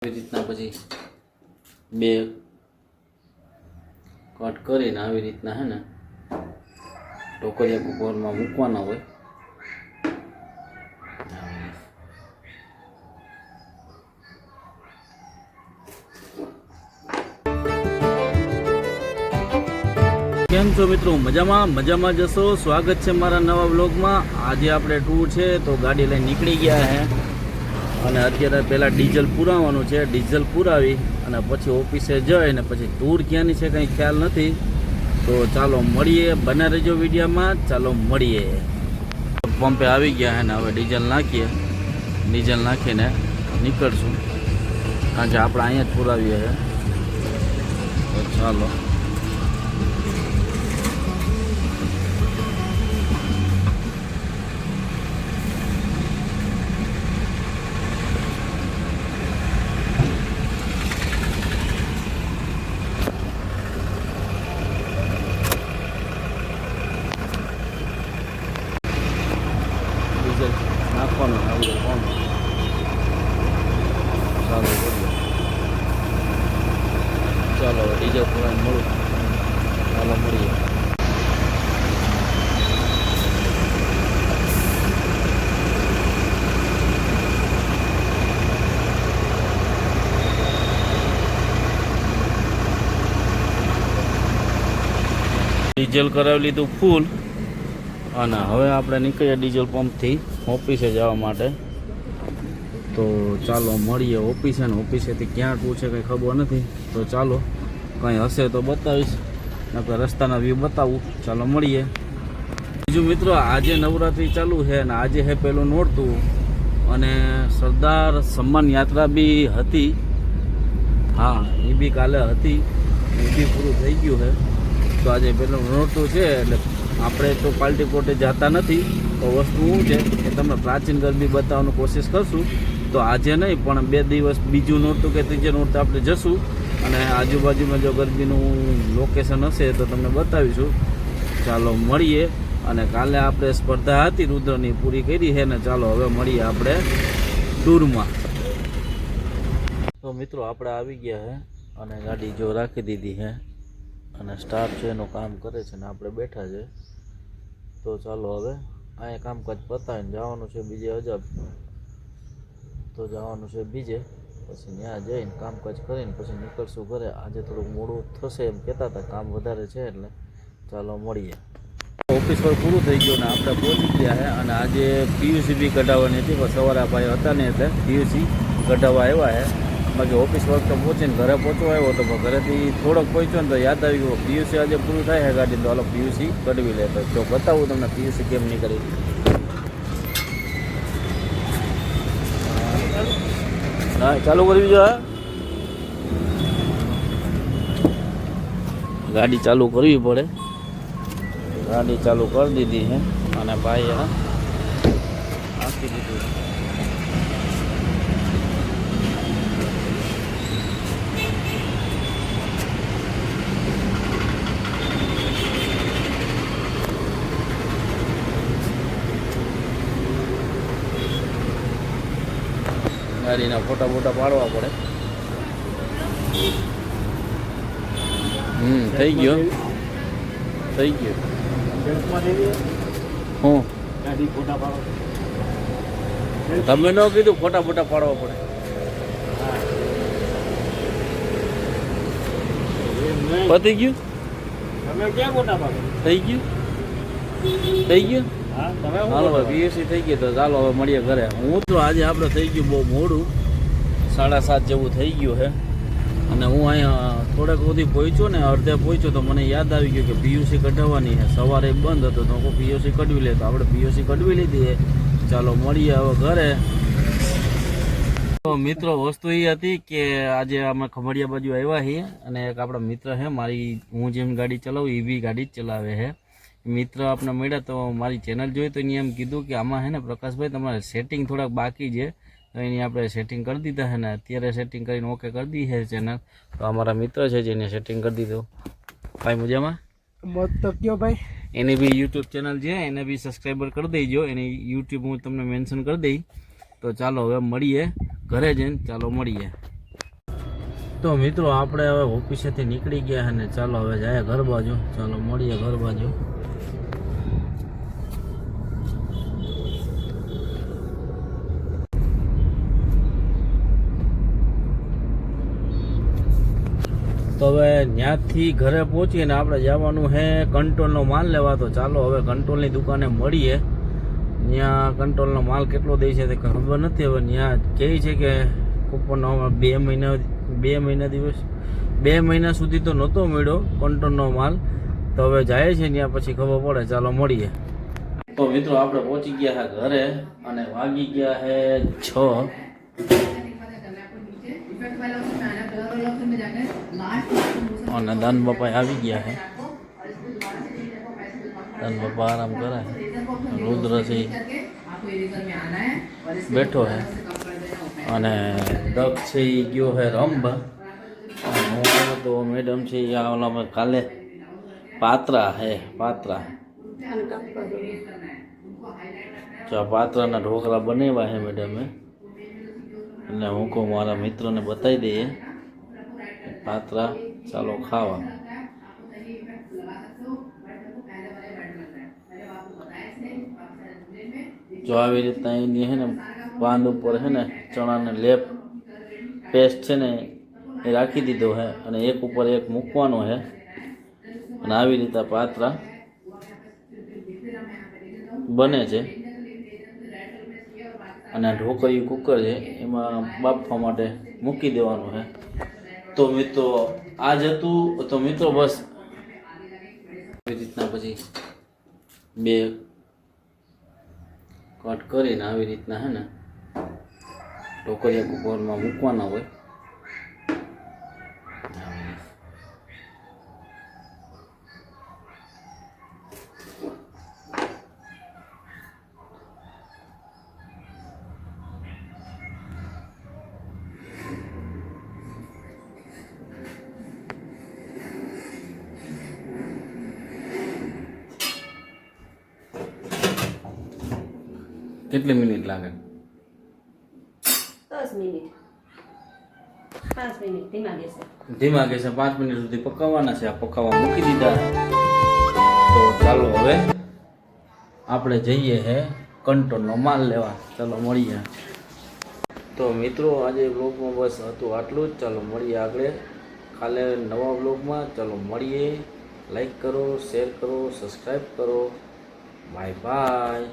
આવી રીતના પછી બે કટ કરીને આવી રીતના હે ને ઢોકળિયા કુકરમાં મૂકવાના હોય. કેમ છો મિત્રો? મજામાં જશો. સ્વાગત છે મારા નવા વ્લોગમાં. આજે આપણે ટૂર છે તો ગાડી લઈને નીકળી ગયા હે અને અત્યારે પહેલાં ડીઝલ પુરાવવાનું છે. ડીઝલ પુરાવી અને પછી ઓફિસે જઈ ને પછી ટૂર ક્યાંની છે કંઈ ખ્યાલ નથી. તો ચાલો મળીએ, બના રહેજો વિડીયોમાં. ચાલો મળીએ. પંપે આવી ગયા હે ને હવે ડીઝલ નાખીએ. ડીઝલ નાખીને નીકળશું કારણ કે આપણે અહીંયા જ પુરાવીએ છે. તો ચાલો નાખવાનું આવી કોણ ચાલો કરીએ. ચાલો હવે ડીઝલ પુરાઈને મળું. ચાલો મળીએ. ડીઝલ કરાવી લીધું ફૂલ અને હવે આપણે નીકળીએ ડીઝલ પંપથી ઓફિસે જવા માટે. તો ચાલો મળીએ ઓફિસે. ને ઓફિસેથી ક્યાં ટૂર છે કંઈ ખબર નથી. તો ચાલો કંઈ હશે તો બતાવીશ, નકર રસ્તાના વ્યૂ બતાવું. ચાલો મળીએ. બીજું મિત્રો, આજે નવરાત્રિ ચાલુ છે અને આજે છે પહેલું નોરતું અને સરદાર સન્માન યાત્રા બી હતી. હા, એ બી કાલે હતી. એ બી પૂરું થઈ ગયું છે. તો આજે પહેલું નોરતું છે એટલે આપણે તો પાલટી પોટે જતા નથી. તો વસ્તુ શું છે કે તમને પ્રાચીન ગરબી બતાવવાની કોશિશ કરશું. તો આજે નહીં પણ 2 દિવસ બીજું નોરતું કે ત્રીજું નોરતું આપણે જશું અને આજુબાજુમાં જો ગરબીનું લોકેશન હશે તો તમને બતાવીશું. ચાલો મળીએ. અને કાલે આપણે સ્પર્ધા હતી રુદ્રની પૂરી કરી છે ને ચાલો હવે મળીએ આપણે ટૂરમાં. તો મિત્રો આપણે આવી ગયા છે અને ગાડી જો રાખી દીધી છે અને સ્ટાફ છે એનું કામ કરે છે ને આપણે બેઠા છે. તો ચાલો હવે અહીંયા કામકાજ પતાવીને જવાનું છે બીજે અજબ. તો જવાનું છે બીજે, પછી ત્યાં જઈને કામકાજ કરીને પછી નીકળશું ઘરે. આજે થોડુંક મોડું થશે એમ કહેતા હતા, કામ વધારે છે એટલે. ચાલો મળીએ. ઓફિસ પર પૂરું થઈ ગયું ને આપણે પહોંચી ગયા છે અને આજે પીયુસી બી કઢાવવાની હતી પણ સવારે ભાઈ હતા ને એટલે પીયુસી કઢાવવા આવ્યા છે. બાકી ઓફિસ વર્ક તો પહોંચીને ઘરે પહોંચવા આવ્યો હતો પણ ઘરેથી થોડોક પહોંચ્યો ને તો યાદ આવી ગયો પીયુસી આજે પૂરું થાય છે ગાડી. તો હાલો પીયુસી કઢવી લે. તો બતાવું તમને પીયુસી કેમ નીકળી. હા, ચાલુ કરવી જોઈએ. ગાડી ચાલુ કરવી પડે. ગાડી ચાલુ કરી દીધી છે અને ભાઈ આપી દીધું. ગાડીના ફોટા બોટા પાડવા પડે. થઈ ગયો થઈ ગયો. હું તમે ન કીધું ફોટા બોટા પાડવા પડે. પતી ગયું. તમે ક્યાં ફોટા પાડો? થઈ ગયું થઈ ગયું. હાલો પીયુસી થઈ ગયું. તો ચાલો હવે મળીએ ઘરે. હું તો આજે આપણે થઈ ગયું બહુ મોડું, 7:30 જેવું થઈ ગયું છે અને હું અહીંયા થોડાક સુધી પહોંચ્યો ને અડધે પહોંચ્યો તો મને યાદ આવી ગયું કે પીયુસી કઢાવવાની છે. સવારે બંધ હતો તો હું પીયુસી કઢવી લે. તો આપણે પીયુસી કઢવી લીધી. ચાલો મળીએ હવે ઘરે. તો મિત્રો વસ્તુ એ હતી કે આજે અમે ખમડિયા બાજુ આવ્યા છીએ અને એક આપણા મિત્ર છે, હું જેમ ગાડી ચલાવું એ બી ગાડી જ ચલાવે છે. મિત્ર આપણે મળ્યા તો મારી ચેનલ જોઈ તો એને એમ કીધું કે આમાં છે ને પ્રકાશભાઈ તમારે સેટિંગ થોડાક બાકી છે. તો એની આપણે સેટિંગ કરી દીધા છે ને અત્યારે સેટિંગ કરીને ઓકે કરી દીધી છે ચેનલ. તો અમારા મિત્ર છે જેને સેટિંગ કરી દીધું. ભાઈ મજામાં? બસ તો કયો ભાઈ. એની બી યુટ્યુબ ચેનલ છે, એને બી સબસ્ક્રાઈબર કરી દેજો. એની યુટ્યુબ હું તમને મેન્શન કરી દઈ. તો ચાલો હવે મળીએ ઘરે જઈને. ચાલો મળીએ. તો મિત્રો આપણે હવે ઓફિસેથી નીકળી ગયા અને ચાલો હવે જાય ઘર બાજુ. ચાલો મળીએ ઘર બાજુ. તો હવે ત્યાંથી ઘરે પહોંચીને આપણે જવાનું છે કંટ્રોલનો માલ લેવા. તો ચાલો હવે કંટ્રોલની દુકાને મળીએ. ત્યાં કંટ્રોલનો માલ કેટલો દે છે તે ખબર નથી. હવે ત્યાં કહે છે કે કૂપનનો 2 મહિના સુધી તો નહોતો મળ્યો કંટ્રોલનો માલ. તો હવે જાય છે ત્યાં પછી ખબર પડે. ચાલો મળીએ. તો મિત્રો આપણે પહોંચી ગયા છે ઘરે અને વાગી ગયા છે 6. અને દાન બાપા આવી ગયા છે. દાન બાપા આરામ કરે છે. રુદ્ર છે બેઠો છે અને દક્ષ છે એ ગયો છે રમવા. હું આવ્યો તો મેડમ છે એ ઓલામાં કાલે પાત્રા છે પાત્રા પાત્રાના ઢોકળા બનાવ્યા છે મેડમે. એટલે હું કહું મારા મિત્રોને બતાવી દઈએ પાત્રા. ચાલો ખાવા. જો આવી રીતના એની છે ને પાન ઉપર છે ને ચણાને લેપ પેસ્ટ છે ને એ રાખી દીધો છે અને એક ઉપર એક મૂકવાનો છે. અને આવી રીતે પાત્રા બને છે. અને ઢોકળિયું કુકર છે એમાં બાફવા માટે મૂકી દેવાનું છે. તો મિત્રો આ જ હતું. તો મિત્રો બસ આવી રીતના પછી 2 કટ કરીને આવી રીતના હે ને ઢોકળિયા કુકરમાં મૂકવાના હોય. કેટલી મિનિટ લાગે? 10 મિનિટ 5 મિનિટ ધીમા ગેસે 5 મિનિટ સુધી પકાવવાના છે. આ પકાવવા મૂકી દીધા. તો ચાલો હવે આપણે જઈએ હે કંટ્રોલનો માલ લેવા. ચાલો મળીએ. તો મિત્રો આજે બ્લોગમાં બસ હતું આટલું જ. ચાલો મળીએ આગળ કાલે નવા બ્લોગમાં. ચાલો મળીએ. લાઈક કરો, શેર કરો, સબસ્ક્રાઈબ કરો. Bye bye.